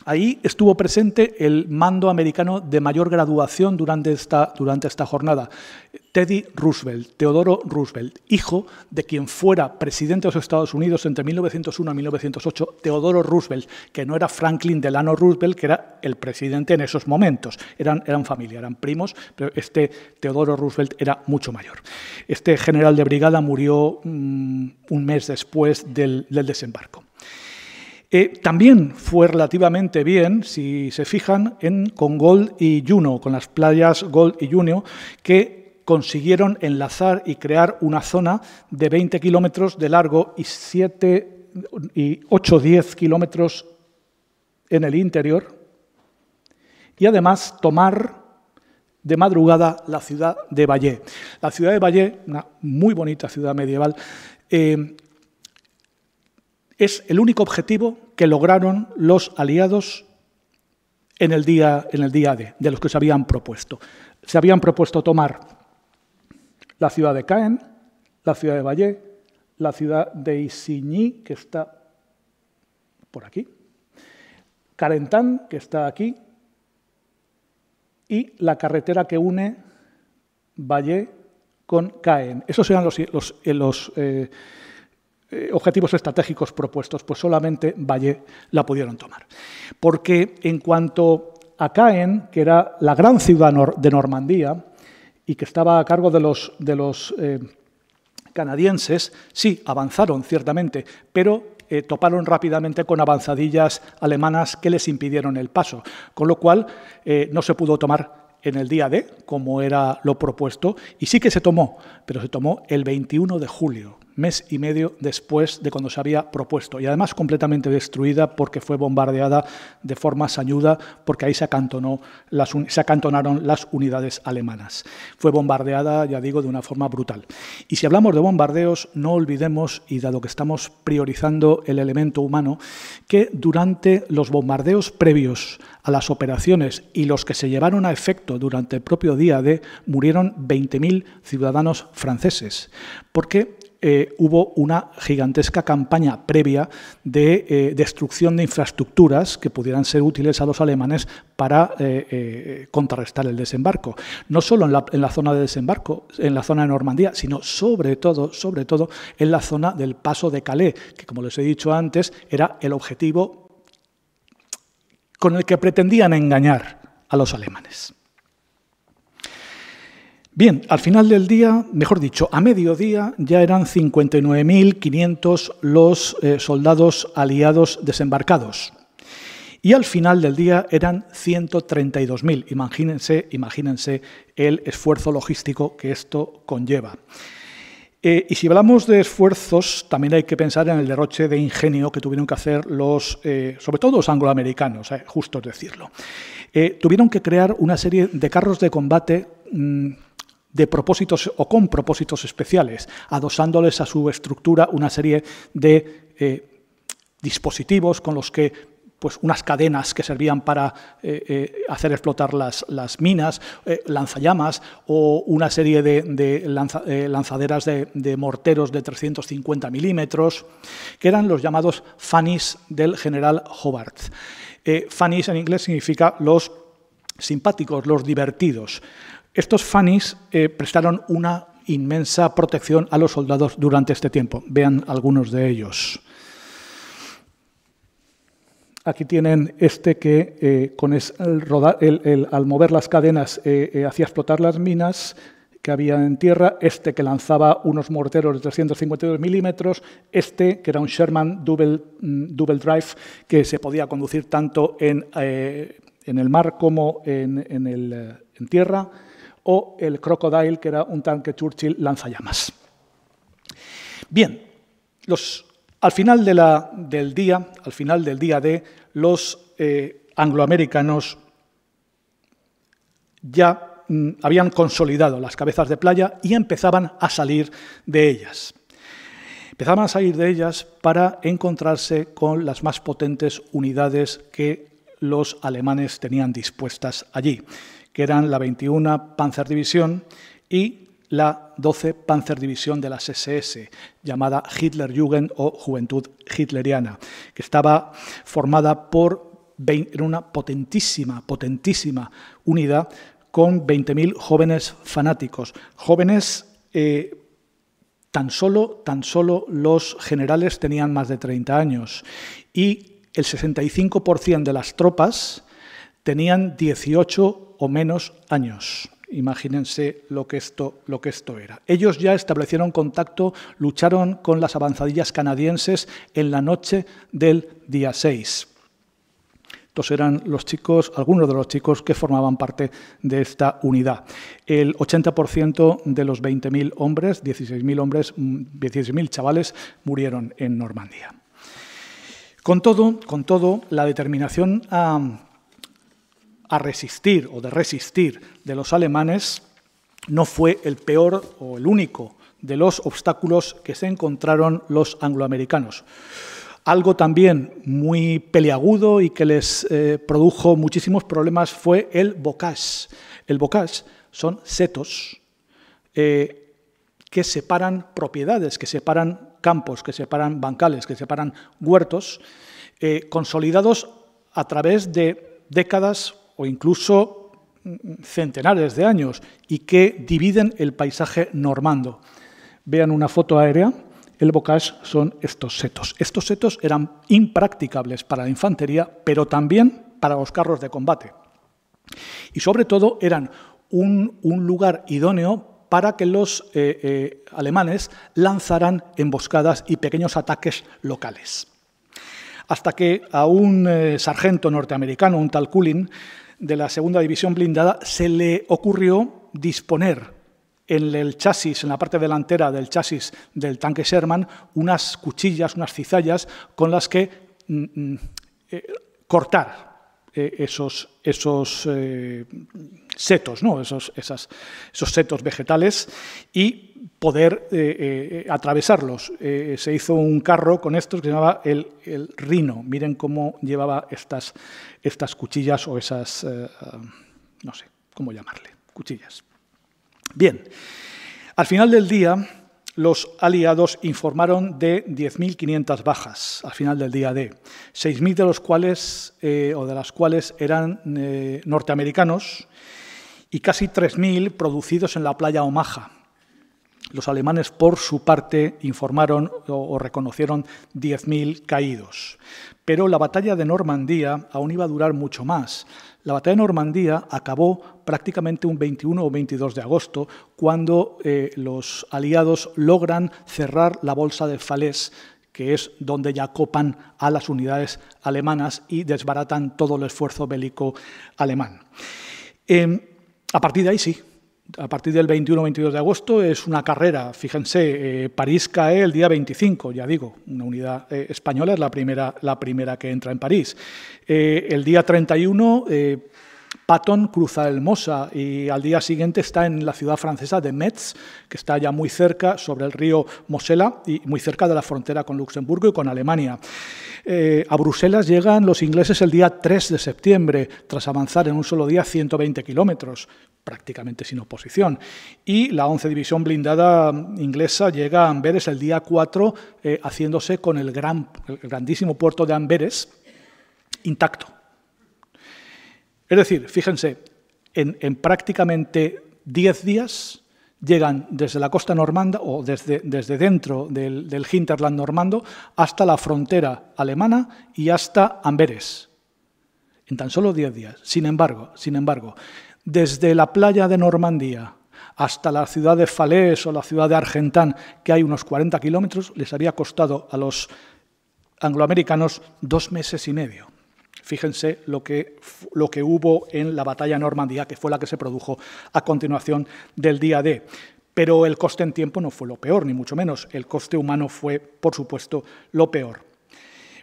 Ahí estuvo presente el mando americano de mayor graduación durante esta jornada, Teddy Roosevelt, Teodoro Roosevelt, hijo de quien fuera presidente de los Estados Unidos entre 1901 y 1908, Teodoro Roosevelt, que no era Franklin Delano Roosevelt, que era el presidente en esos momentos. Eran familia, eran primos, pero este Teodoro Roosevelt era mucho mayor. Este general de brigada murió un mes después del desembarco. También fue relativamente bien, si se fijan, con Gold y Juno, con las playas Gold y Juno, que consiguieron enlazar y crear una zona de 20 kilómetros de largo y 8-10 kilómetros en el interior, y además tomar de madrugada la ciudad de Vallée. La ciudad de Vallée, una muy bonita ciudad medieval, es el único objetivo que lograron los aliados en el día D, de los que se habían propuesto. Se habían propuesto tomar la ciudad de Caen, la ciudad de Vallée, la ciudad de Isigny, que está por aquí, Carentan, que está aquí, y la carretera que une Vallée con Caen. Esos eran los objetivos estratégicos propuestos, pues solamente Valle la pudieron tomar. Porque en cuanto a Caen, que era la gran ciudad de Normandía y que estaba a cargo de los canadienses, sí, avanzaron ciertamente, pero toparon rápidamente con avanzadillas alemanas que les impidieron el paso, con lo cual no se pudo tomar en el día D, como era lo propuesto, y sí que se tomó, pero se tomó el 21 de julio, mes y medio después de cuando se había propuesto, y además completamente destruida porque fue bombardeada de forma sañuda, porque ahí se acantonaron las unidades alemanas. Fue bombardeada, ya digo, de una forma brutal. Y si hablamos de bombardeos, no olvidemos, y dado que estamos priorizando el elemento humano, que durante los bombardeos previos a las operaciones y los que se llevaron a efecto durante el propio día D, murieron 20.000 ciudadanos franceses, porque hubo una gigantesca campaña previa de destrucción de infraestructuras que pudieran ser útiles a los alemanes para contrarrestar el desembarco. No solo en la zona de desembarco, en la zona de Normandía, sino sobre todo en la zona del paso de Calais, que, como les he dicho antes, era el objetivo con el que pretendían engañar a los alemanes. Bien, al final del día, mejor dicho, a mediodía ya eran 59.500 los soldados aliados desembarcados. Y al final del día eran 132.000. Imagínense el esfuerzo logístico que esto conlleva. Y si hablamos de esfuerzos, también hay que pensar en el derroche de ingenio que tuvieron que hacer sobre todo los angloamericanos, justo es decirlo. Tuvieron que crear una serie de carros de combate de propósitos o con propósitos especiales, adosándoles a su estructura una serie de dispositivos con los que, pues, unas cadenas que servían para hacer explotar las minas, lanzallamas o una serie de lanzaderas de morteros de 350 milímetros, que eran los llamados Fannies del general Hobart. Fannies en inglés significa los simpáticos, los divertidos. Estos Fannies prestaron una inmensa protección a los soldados durante este tiempo. Vean algunos de ellos. Aquí tienen que al mover las cadenas hacía explotar las minas que había en tierra, que lanzaba unos morteros de 352 milímetros, que era un Sherman Double Drive, que se podía conducir tanto en el mar como en tierra, o el Crocodile, que era un tanque Churchill lanzallamas. Bien, al final del día D, los angloamericanos ya habían consolidado las cabezas de playa y empezaban a salir de ellas. Empezaban a salir de ellas para encontrarse con las más potentes unidades que los alemanes tenían dispuestas allí, que eran la 21 Panzerdivisión y la 12 Panzerdivisión de las SS, llamada Hitlerjugend o Juventud Hitleriana, que estaba formada por una potentísima unidad con 20.000 jóvenes fanáticos. Jóvenes, tan solo los generales tenían más de 30 años y el 65% de las tropas tenían 18 o menos años. Imagínense lo que esto era. Ellos ya establecieron contacto, lucharon con las avanzadillas canadienses en la noche del día 6. Estos eran algunos de los chicos que formaban parte de esta unidad. El 80% de los 20.000 hombres, 16.000 chavales, murieron en Normandía. Con todo, la determinación a resistir o de resistir de los alemanes no fue el peor o el único de los obstáculos que se encontraron los angloamericanos. Algo también muy peliagudo y que les produjo muchísimos problemas fue el bocage. El bocage son setos que separan propiedades, que separan campos, que separan bancales, que separan huertos, consolidados a través de décadas o incluso centenares de años y que dividen el paisaje normando. Vean una foto aérea. El bocage son estos setos. Estos setos eran impracticables para la infantería, pero también para los carros de combate. Y sobre todo eran un lugar idóneo para que los alemanes lanzaran emboscadas y pequeños ataques locales. Hasta que a un sargento norteamericano, un tal Cullen, de la segunda división blindada, se le ocurrió disponer en el chasis, en la parte delantera del chasis del tanque Sherman, unas cuchillas, unas cizallas con las que cortar esos setos, ¿no? esos setos vegetales y poder atravesarlos. Se hizo un carro con estos que se llamaba el Rhino. Miren cómo llevaba estas cuchillas o esas, no sé cómo llamarle, cuchillas. Bien, al final del día, los aliados informaron de 10.500 bajas al final del día D, 6.000 de los cuales, o de las cuales eran norteamericanos y casi 3.000 producidos en la playa Omaha. Los alemanes, por su parte, informaron o reconocieron 10.000 caídos. Pero la batalla de Normandía aún iba a durar mucho más. La batalla de Normandía acabó prácticamente un 21 o 22 de agosto, cuando los aliados logran cerrar la bolsa de Falaise, que es donde ya copan a las unidades alemanas y desbaratan todo el esfuerzo bélico alemán. A partir de ahí sí. A partir del 21-22 de agosto es una carrera, fíjense, París cae el día 25, ya digo, una unidad española es la primera que entra en París. El día 31, Patton cruza el Mosa y al día siguiente está en la ciudad francesa de Metz, que está ya muy cerca sobre el río Mosela y muy cerca de la frontera con Luxemburgo y con Alemania. A Bruselas llegan los ingleses el día 3 de septiembre, tras avanzar en un solo día 120 kilómetros, prácticamente sin oposición. Y la 11 División Blindada inglesa llega a Amberes el día 4, haciéndose con el grandísimo puerto de Amberes intacto. Es decir, fíjense, en prácticamente 10 días llegan desde la costa normanda o desde dentro del hinterland normando hasta la frontera alemana y hasta Amberes. En tan solo 10 días. Sin embargo, desde la playa de Normandía hasta la ciudad de Falaise o la ciudad de Argentan, que hay unos 40 kilómetros, les había costado a los angloamericanos 2 meses y medio. Fíjense lo que hubo en la batalla de Normandía, que fue la que se produjo a continuación del día D. Pero el coste en tiempo no fue lo peor, ni mucho menos. El coste humano fue, por supuesto, lo peor.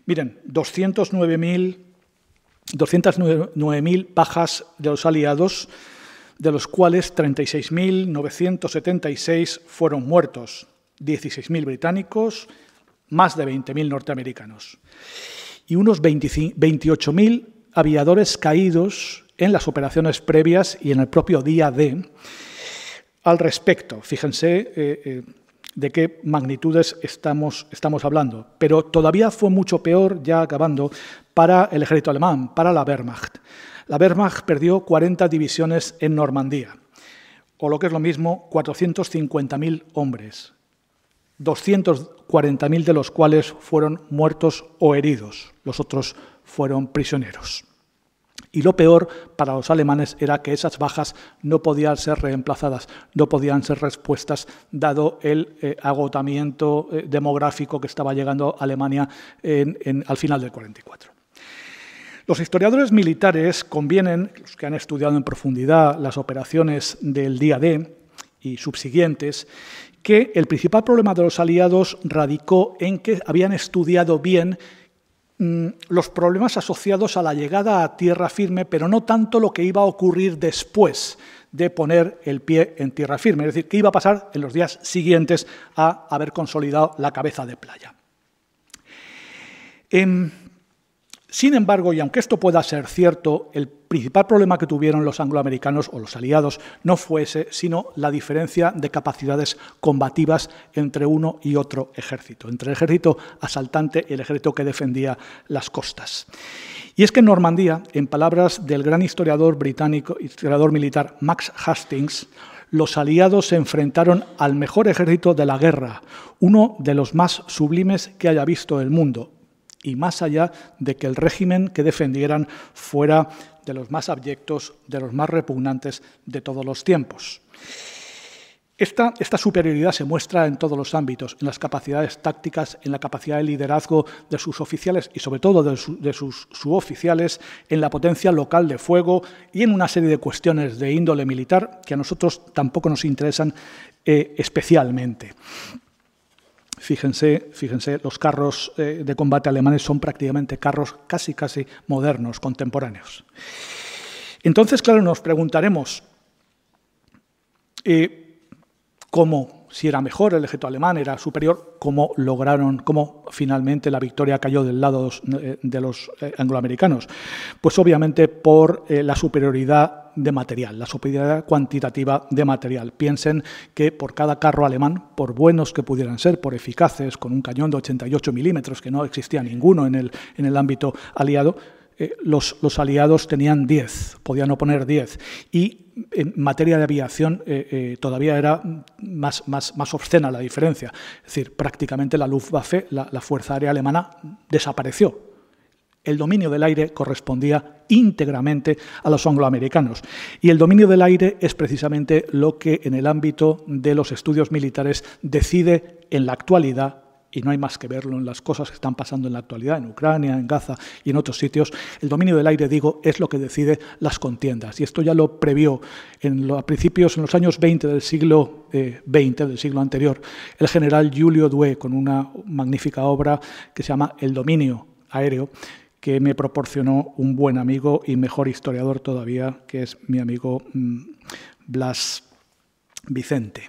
Miren, 209.000 bajas de los aliados, de los cuales 36.976 fueron muertos, 16.000 británicos, más de 20.000 norteamericanos. Y unos 28.000 aviadores caídos en las operaciones previas y en el propio día D. Al respecto, fíjense de qué magnitudes estamos hablando. Pero todavía fue mucho peor, ya acabando, para el ejército alemán, para la Wehrmacht. La Wehrmacht perdió 40 divisiones en Normandía, o lo que es lo mismo, 450.000 hombres, 240.000 de los cuales fueron muertos o heridos, los otros fueron prisioneros. Y lo peor para los alemanes era que esas bajas no podían ser reemplazadas, no podían ser respuestas, dado el agotamiento demográfico que estaba llegando a Alemania al final del 44. Los historiadores militares convienen, los que han estudiado en profundidad las operaciones del día D y subsiguientes, que el principal problema de los aliados radicó en que habían estudiado bien los problemas asociados a la llegada a tierra firme, pero no tanto lo que iba a ocurrir después de poner el pie en tierra firme, es decir, qué iba a pasar en los días siguientes a haber consolidado la cabeza de playa. Sin embargo, y aunque esto pueda ser cierto, el principal problema que tuvieron los angloamericanos o los aliados no fue ese, sino la diferencia de capacidades combativas entre uno y otro ejército, entre el ejército asaltante y el ejército que defendía las costas. Y es que en Normandía, en palabras del gran historiador británico, historiador militar Max Hastings, los aliados se enfrentaron al mejor ejército de la guerra, uno de los más sublimes que haya visto el mundo, y más allá de que el régimen que defendieran fuera de los más abyectos, de los más repugnantes de todos los tiempos. Esta superioridad se muestra en todos los ámbitos, en las capacidades tácticas, en la capacidad de liderazgo de sus oficiales y sobre todo de sus suboficiales, en la potencia local de fuego y en una serie de cuestiones de índole militar que a nosotros tampoco nos interesan especialmente. Fíjense, los carros de combate alemanes son prácticamente carros casi modernos, contemporáneos. Entonces, claro, nos preguntaremos cómo, si era mejor el ejército alemán, era superior, cómo finalmente la victoria cayó del lado de los angloamericanos. Pues obviamente por la superioridad de material, la superioridad cuantitativa de material. Piensen que por cada carro alemán, por buenos que pudieran ser, por eficaces, con un cañón de 88 milímetros, que no existía ninguno en el ámbito aliado, los aliados tenían 10, podían oponer 10. Y en materia de aviación todavía era más obscena la diferencia. Es decir, prácticamente la Luftwaffe, la Fuerza Aérea Alemana, desapareció. El dominio del aire correspondía íntegramente a los angloamericanos. Y el dominio del aire es precisamente lo que en el ámbito de los estudios militares decide en la actualidad, y no hay más que verlo en las cosas que están pasando en la actualidad, en Ucrania, en Gaza y en otros sitios, el dominio del aire, digo, es lo que decide las contiendas. Y esto ya lo previó a principios, en los años 20 del siglo XX, del siglo anterior, el general Julio Douay, con una magnífica obra que se llama El dominio aéreo, que me proporcionó un buen amigo y mejor historiador todavía, que es mi amigo Blas Vicente.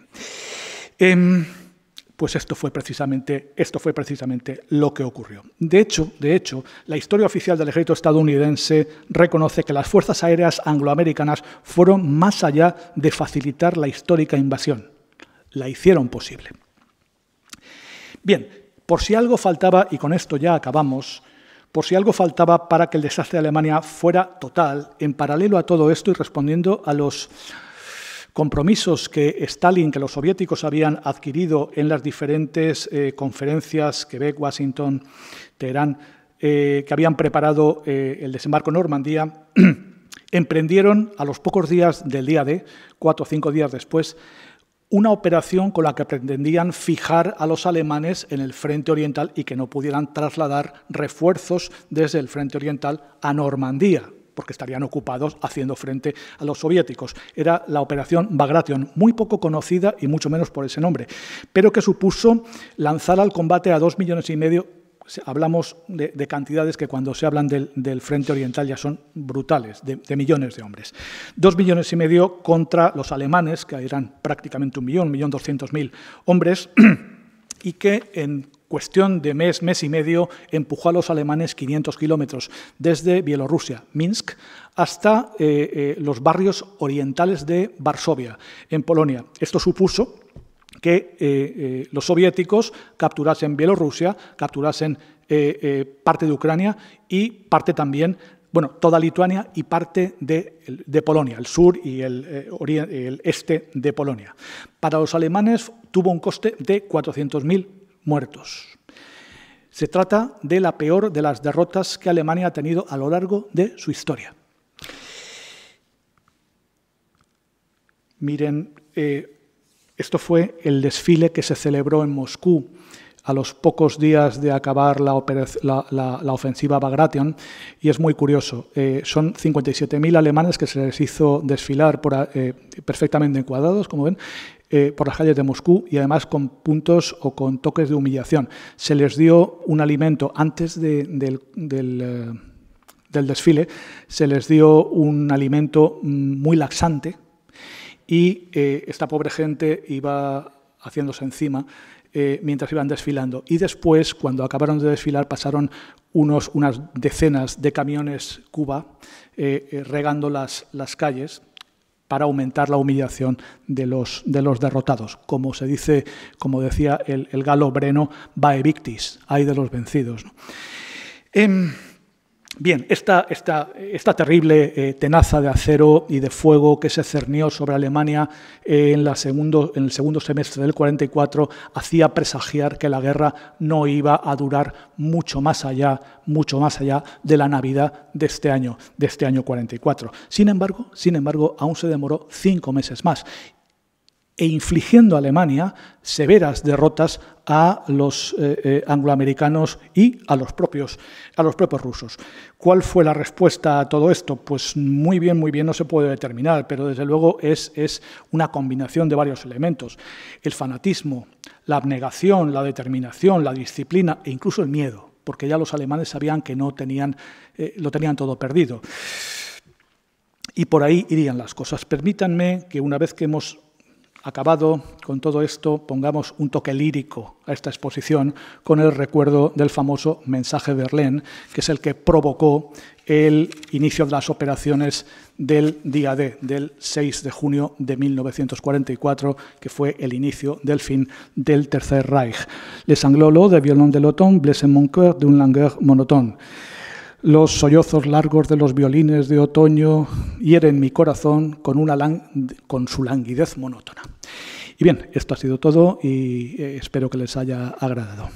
Pues esto fue precisamente lo que ocurrió. De hecho, la historia oficial del ejército estadounidense reconoce que las fuerzas aéreas angloamericanas fueron más allá de facilitar la histórica invasión. La hicieron posible. Bien, por si algo faltaba, y con esto ya acabamos, por si algo faltaba para que el desastre de Alemania fuera total, en paralelo a todo esto y respondiendo a los compromisos que los soviéticos habían adquirido en las diferentes conferencias, Quebec, Washington, Teherán, que habían preparado el desembarco en Normandía, emprendieron a los pocos días del día D, 4 o 5 días después, una operación con la que pretendían fijar a los alemanes en el frente oriental y que no pudieran trasladar refuerzos desde el frente oriental a Normandía, porque estarían ocupados haciendo frente a los soviéticos. Era la operación Bagration, muy poco conocida y mucho menos por ese nombre, pero que supuso lanzar al combate a 2,5 millones. Hablamos de cantidades que cuando se hablan del frente oriental ya son brutales, de millones de hombres. 2,5 millones contra los alemanes, que eran prácticamente 1.200.000 hombres, y que en cuestión de mes y medio empujó a los alemanes 500 kilómetros desde Bielorrusia, Minsk, hasta los barrios orientales de Varsovia, en Polonia. Esto supuso que los soviéticos capturasen Bielorrusia, capturasen parte de Ucrania y parte también, toda Lituania y parte de Polonia, el sur y el este de Polonia. Para los alemanes tuvo un coste de 400.000 muertos. Se trata de la peor de las derrotas que Alemania ha tenido a lo largo de su historia. Miren, esto fue el desfile que se celebró en Moscú a los pocos días de acabar la ofensiva Bagration, y es muy curioso. Son 57.000 alemanes que se les hizo desfilar perfectamente encuadrados, como ven, por las calles de Moscú, y además con puntos o con toques de humillación. Se les dio un alimento antes del desfile, se les dio un alimento muy laxante, y esta pobre gente iba haciéndose encima mientras iban desfilando. Y después, cuando acabaron de desfilar, pasaron unas decenas de camiones Cuba regando las calles para aumentar la humillación de los derrotados. Como se dice, como decía el galo Breno, vae victis, ay de los vencidos, ¿no? Bien, esta terrible tenaza de acero y de fuego que se cernió sobre Alemania en el segundo semestre del 44 hacía presagiar que la guerra no iba a durar mucho más allá de la Navidad de este año 44. Sin embargo, aún se demoró 5 meses más, e infligiendo a Alemania severas derrotas a los angloamericanos y a los propios rusos. ¿Cuál fue la respuesta a todo esto? Pues muy bien no se puede determinar, pero desde luego es una combinación de varios elementos. El fanatismo, la abnegación, la determinación, la disciplina e incluso el miedo, porque ya los alemanes sabían que lo tenían todo perdido. Y por ahí irían las cosas. Permítanme que una vez que hemos acabado con todo esto, pongamos un toque lírico a esta exposición con el recuerdo del famoso mensaje Verlaine, que es el que provocó el inicio de las operaciones del día D, del 6 de junio de 1944, que fue el inicio del fin del Tercer Reich. Les sanglots de violon de l'automne blessent mon cœur d'une langueur monotone. Los sollozos largos de los violines de otoño hieren mi corazón con su languidez monótona. Y bien, esto ha sido todo y espero que les haya agradado.